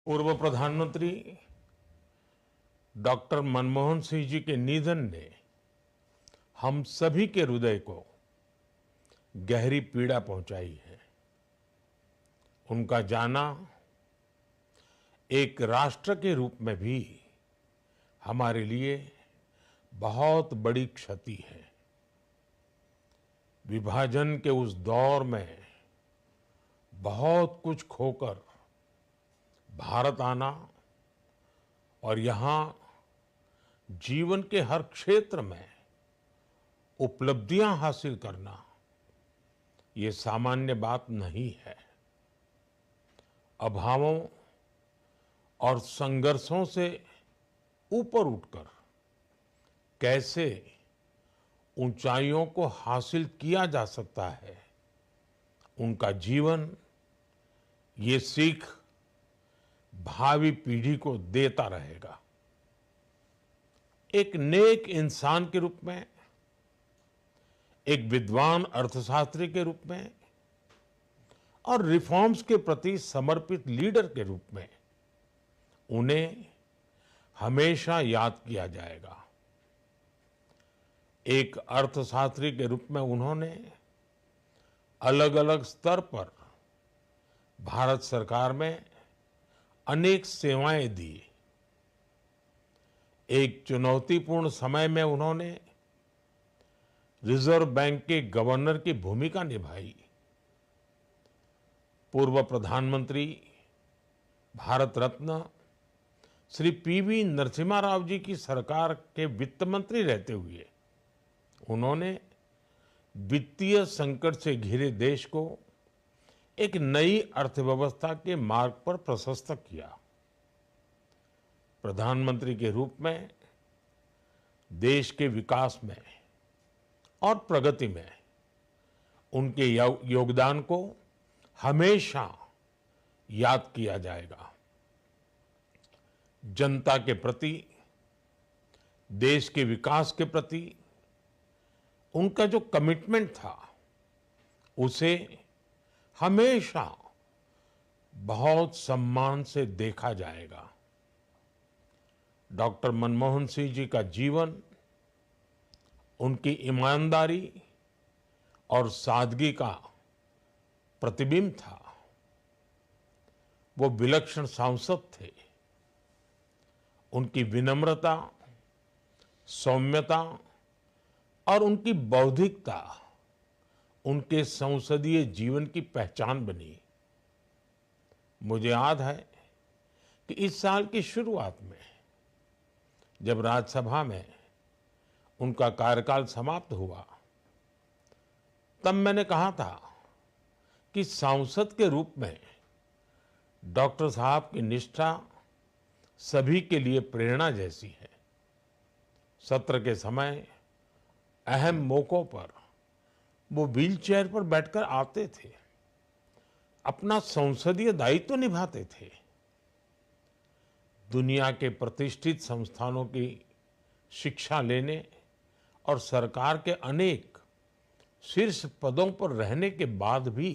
पूर्व प्रधानमंत्री डॉक्टर मनमोहन सिंह जी के निधन ने हम सभी के हृदय को गहरी पीड़ा पहुंचाई है। उनका जाना एक राष्ट्र के रूप में भी हमारे लिए बहुत बड़ी क्षति है। विभाजन के उस दौर में बहुत कुछ खोकर भारत आना और यहाँ जीवन के हर क्षेत्र में उपलब्धियां हासिल करना ये सामान्य बात नहीं है। अभावों और संघर्षों से ऊपर उठकर कैसे ऊंचाइयों को हासिल किया जा सकता है, उनका जीवन ये सीख भावी पीढ़ी को देता रहेगा। एक नेक इंसान के रूप में, एक विद्वान अर्थशास्त्री के रूप में और रिफॉर्म्स के प्रति समर्पित लीडर के रूप में उन्हें हमेशा याद किया जाएगा। एक अर्थशास्त्री के रूप में उन्होंने अलग अलग स्तर पर भारत सरकार में अनेक सेवाएं दी। एक चुनौतीपूर्ण समय में उन्होंने रिजर्व बैंक के गवर्नर की भूमिका निभाई। पूर्व प्रधानमंत्री भारत रत्न श्री पीवी नरसिम्हा राव जी की सरकार के वित्त मंत्री रहते हुए उन्होंने वित्तीय संकट से घिरे देश को एक नई अर्थव्यवस्था के मार्ग पर प्रशस्त किया। प्रधानमंत्री के रूप में देश के विकास में और प्रगति में उनके योगदान को हमेशा याद किया जाएगा। जनता के प्रति, देश के विकास के प्रति उनका जो कमिटमेंट था उसे हमेशा बहुत सम्मान से देखा जाएगा। डॉक्टर मनमोहन सिंह जी का जीवन उनकी ईमानदारी और सादगी का प्रतिबिंब था। वो विलक्षण सांसद थे। उनकी विनम्रता, सौम्यता और उनकी बौद्धिकता उनके संसदीय जीवन की पहचान बनी। मुझे याद है कि इस साल की शुरुआत में जब राज्यसभा में उनका कार्यकाल समाप्त हुआ, तब मैंने कहा था कि सांसद के रूप में डॉक्टर साहब की निष्ठा सभी के लिए प्रेरणा जैसी है। सत्र के समय अहम मौकों पर वो व्हीलचेयर पर बैठकर आते थे, अपना संसदीय दायित्व निभाते थे। दुनिया के प्रतिष्ठित संस्थानों की शिक्षा लेने और सरकार के अनेक शीर्ष पदों पर रहने के बाद भी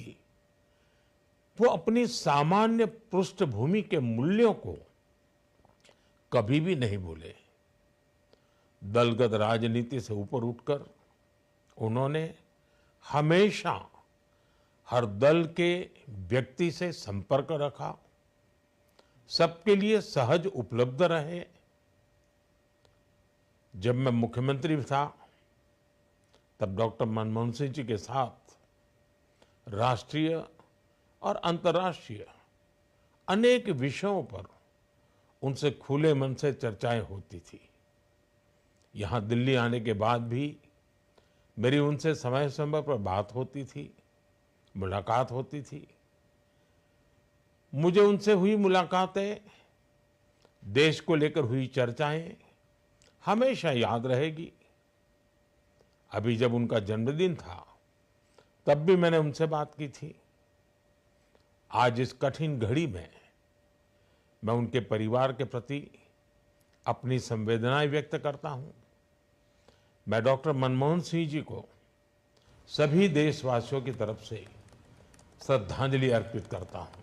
वो अपनी सामान्य पृष्ठभूमि के मूल्यों को कभी भी नहीं भूले। दलगत राजनीति से ऊपर उठकर उन्होंने हमेशा हर दल के व्यक्ति से संपर्क रखा, सबके लिए सहज उपलब्ध रहे। जब मैं मुख्यमंत्री था तब डॉक्टर मनमोहन सिंह जी के साथ राष्ट्रीय और अंतर्राष्ट्रीय अनेक विषयों पर उनसे खुले मन से चर्चाएं होती थी। यहाँ दिल्ली आने के बाद भी मेरी उनसे समय समय पर बात होती थी, मुलाकात होती थी। मुझे उनसे हुई मुलाकातें, देश को लेकर हुई चर्चाएं हमेशा याद रहेगी। अभी जब उनका जन्मदिन था तब भी मैंने उनसे बात की थी। आज इस कठिन घड़ी में मैं उनके परिवार के प्रति अपनी संवेदनाएं व्यक्त करता हूं। मैं डॉक्टर मनमोहन सिंह जी को सभी देशवासियों की तरफ से श्रद्धांजलि अर्पित करता हूं।